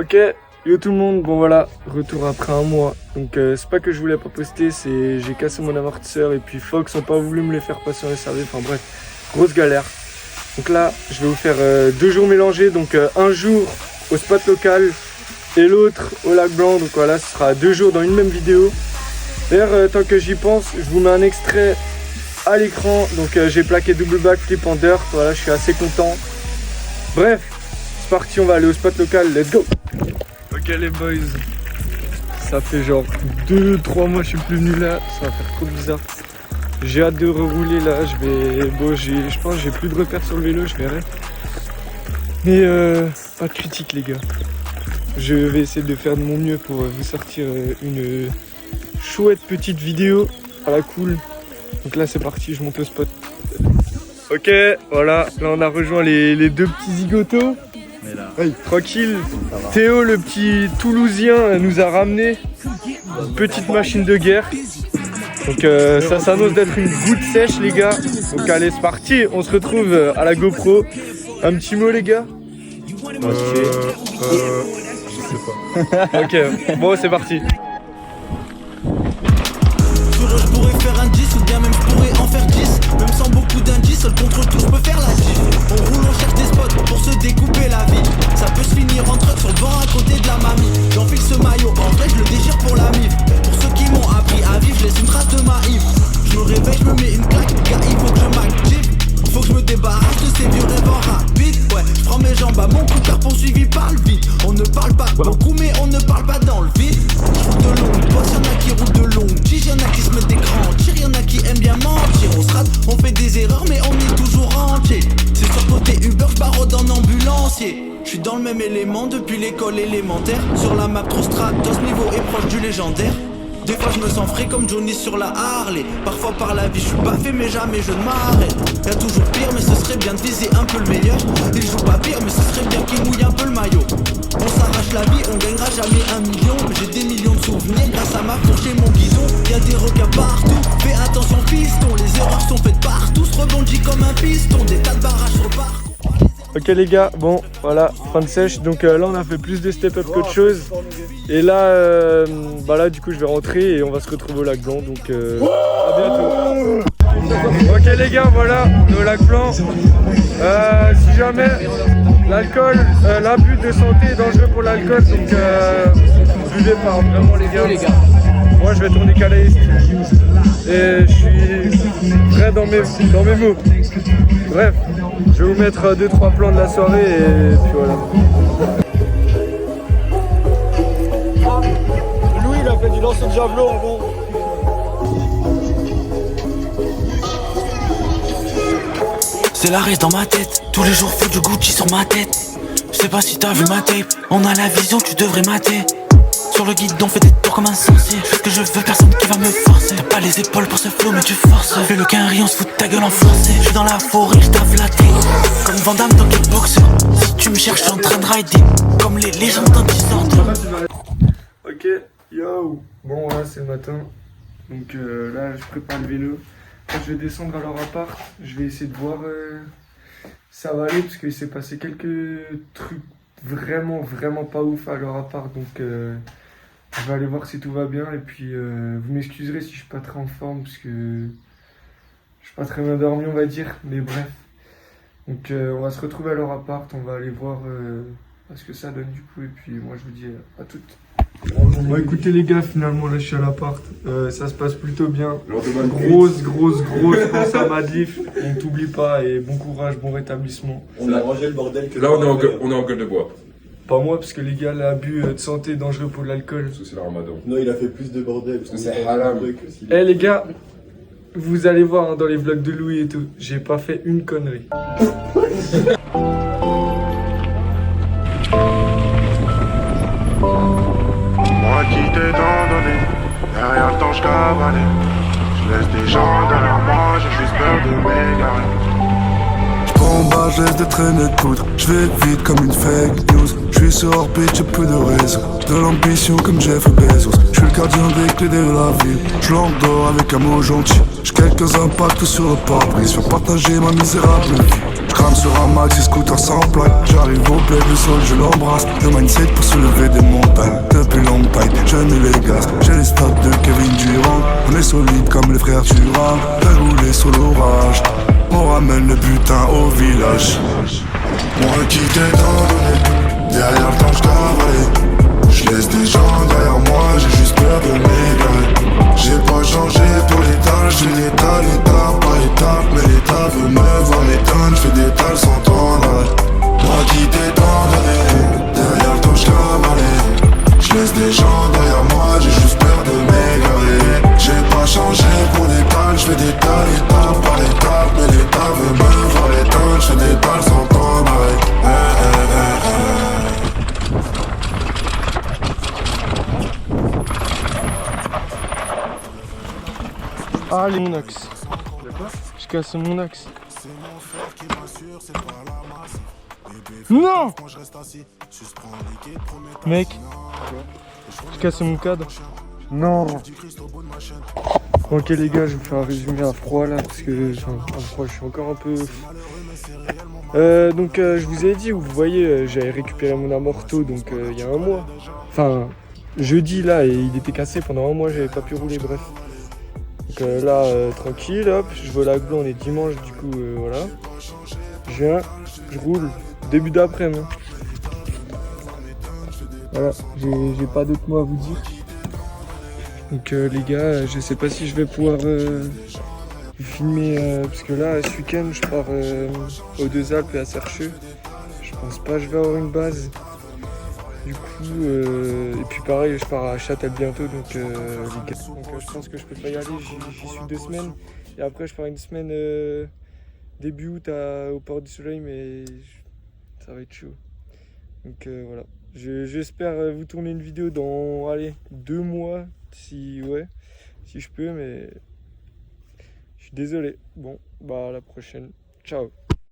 Ok, yo tout le monde, bon voilà, retour après un mois. Donc c'est pas que je voulais pas poster, c'est j'ai cassé mon amortisseur et puis Fox ont pas voulu me les faire passer en SRV, enfin bref, grosse galère. Donc là, je vais vous faire 2 jours mélangés, donc un jour au spot local et l'autre au lac blanc. Donc voilà, ce sera 2 jours dans une même vidéo. D'ailleurs, tant que j'y pense, je vous mets un extrait à l'écran. Donc j'ai plaqué double backflip en dirt, voilà, je suis assez content. Bref, c'est parti, on va aller au spot local, let's go. Ok les boys, ça fait genre 2-3 mois que je suis plus venu là, ça va faire trop bizarre. J'ai hâte de rerouler là, je pense que j'ai plus de repères sur le vélo, je verrai. Mais pas de critique les gars. Je vais essayer de faire de mon mieux pour vous sortir une chouette petite vidéo à la cool. Donc là c'est parti, je monte au spot. Ok, voilà, là on a rejoint les 2 petits zigotos. Hey, tranquille, Théo le petit Toulousien nous a ramené une petite machine de guerre. Donc ça s'annonce d'être une goutte sèche les gars. Donc allez c'est parti, on se retrouve à la GoPro. Un petit mot les gars. Je sais pas. Ok, bon c'est parti. Je pourrais faire un 10 ou bien même je pourrais en faire 10. Même sans beaucoup d'indices, seul contre tout je peux faire la diff. On roule, on cherche des spots pour se découper la vie. Ça peut se finir en truck sur le banc à côté de la mamie. J'enfile ce maillot, en vrai je le déchire pour la mif. Pour ceux qui m'ont appris à vivre, je laisse une trace de ma if. Je me réveille, je me mets une claque, car il faut que je m'active. Faut que je me débarrasse de ces vieux rêves en rapide. Ouais, je prends mes jambes à mon cou car poursuivi par le vide. On ne parle pas beaucoup mais on ne parle pas dans le vide. Je roule de longues bosses, y'en a qui roulent de longues tiges, y'en a qui se mettent des grands tirs, y'en a qui aiment bien mentir. On se rate, on fait des erreurs mais on est toujours entier. C'est sur côté Uber, j'barode en ambulancier. Je suis dans le même élément depuis l'école élémentaire. Sur la map trop stratos, niveau est proche du légendaire. Des fois je me sens frais comme Johnny sur la Harley. Parfois par la vie je suis pas fait mais jamais je ne m'arrête. Y'a toujours pire mais ce serait bien de viser un peu le meilleur. Il joue pas pire mais ce serait bien qu'il mouille un peu le maillot. On s'arrache la vie, on gagnera jamais 1 million. J'ai des millions de souvenirs grâce à ma fourche et mon guidon. Y'a des requins partout, fais attention piston. Les erreurs sont faites partout, se rebondit comme un piston. Des tas de barrages sur le parcours. Ok les gars, bon voilà, fin de sèche. Donc là on a fait plus de step-up qu'autre chose. Et là, bah là du coup je vais rentrer et on va se retrouver au lac blanc. Donc à bientôt. Ok les gars, voilà, on est au lac blanc. Si jamais l'alcool, l'abus de santé est dangereux pour l'alcool, donc buvez pas vraiment les gars. Moi je vais tourner calaïste. Et je suis prêt dans mes mots. Bref, je vais vous mettre 2-3 plans de la soirée et puis voilà. Louis il a fait du lancer de javelot en bon. C'est la race dans ma tête, tous les jours faut du Gucci sur ma tête. Je sais pas si t'as vu ma tape, on a la vision, tu devrais mater. Sur le guidon, fais des tours comme un sorcier. Je fais ce que je veux, personne qui va me forcer. T'as pas les épaules pour ce flow, mais tu forces. Fais le quinri, on se fout de ta gueule en français. Je suis dans la forêt, je t'ave la tête. Comme Van Damme dans Kickboxer. Si tu me cherches, je suis en train de rider. Comme les légendes d'un Disordre. Ok, yo. Bon, voilà, c'est le matin. Donc là, je prépare le vélo. Quand je vais descendre à leur appart, je vais essayer de voir ça va aller parce qu'il s'est passé quelques trucs vraiment pas ouf à leur appart. Donc je vais aller voir si tout va bien et puis vous m'excuserez si je suis pas très en forme parce que je suis pas très bien dormi on va dire, mais bref. Donc on va se retrouver à leur appart, on va aller voir ce que ça donne du coup et puis moi je vous dis à toutes. Bon écoutez les gars, finalement là je suis à l'appart, ça se passe plutôt bien. Grosse pense à Madlif, on t'oublie pas et bon courage, bon rétablissement. On a rangé le bordel que... Là, on est en gueule de bois. Pas moi, parce que les gars, l'abus de santé est dangereux pour l'alcool. Parce que c'est le ramadan. Non, il a fait plus de bordel. Parce que c'est haram. Eh les gars, vous allez voir hein, dans les vlogs de Louis et tout, j'ai pas fait une connerie. Moi qui t'ai tant donné, derrière le temps je cavalais. Je laisse des gens derrière moi, j'ai juste peur de m'égarer. Combat, je laisse des traînées de poudre. Je vais vite comme une fake news. Je suis sur orbite, j'ai peu de réseau. De l'ambition comme Jeff Bezos. Je suis le gardien des clés de la ville. Je l'endors avec un mot gentil. J'ai quelques impacts sur le pare-brise. Faire partager ma misérable vie. crame sur un maxi scooter sans plaque. J'arrive au bled, le sol je l'embrasse. Le mindset pour soulever des montagnes. Depuis longue taille, jeune et les gaz. J'ai les stats de Kevin Durant. On est solide comme les frères Turin. Cagoulé sur l'orage. On ramène le butin au village. Moi qui t'ai tant donné, derrière le temps j'cavalais. J'laisse des gens derrière moi, j'ai juste peur de m'égarer. J'ai pas changé pour l'état, j'fais l'état, étape par étape. Mais l'état veut me voir m'éteindre, j'fais des tales sans temps d'arrêt. Moi qui t'ai tant donné, derrière le temps j'cavalais. J'laisse des gens derrière moi, j'ai juste peur de m'égarer. J'ai pas changé pour l'état, j'fais des tales, étape par étape. Mais l'état veut me voir m'éteindre, j'fais des tales sans temps d'arrêt. Allez mon axe. Je casse mon axe. Non mec, je casse mon cadre. Non. Ok les gars, je vais vous faire un résumé à froid là parce que à froid, je suis encore un peu. Donc je vous ai dit, vous voyez, j'avais récupéré mon amorto donc il y a un mois. Enfin jeudi là et il était cassé pendant un mois, j'avais pas pu rouler, bref. Donc là tranquille, hop, je vais à Glo, on est dimanche du coup voilà. Je viens, je roule, début d'après-midi. Voilà, j'ai pas d'autres mots à vous dire. Donc les gars, je sais pas si je vais pouvoir filmer parce que là ce week-end je pars aux Deux Alpes et à Sercheux. Je pense pas que je vais avoir une base. Du coup, et puis pareil, je pars à Châtel bientôt, donc, je pense que je peux pas y aller, j'y suis 2 semaines. Et après je pars une semaine début août au Port du Soleil, mais ça va être chaud. Donc voilà, j'espère vous tourner une vidéo dans, allez, 2 mois, si je peux, mais je suis désolé. Bon, bah à la prochaine, ciao.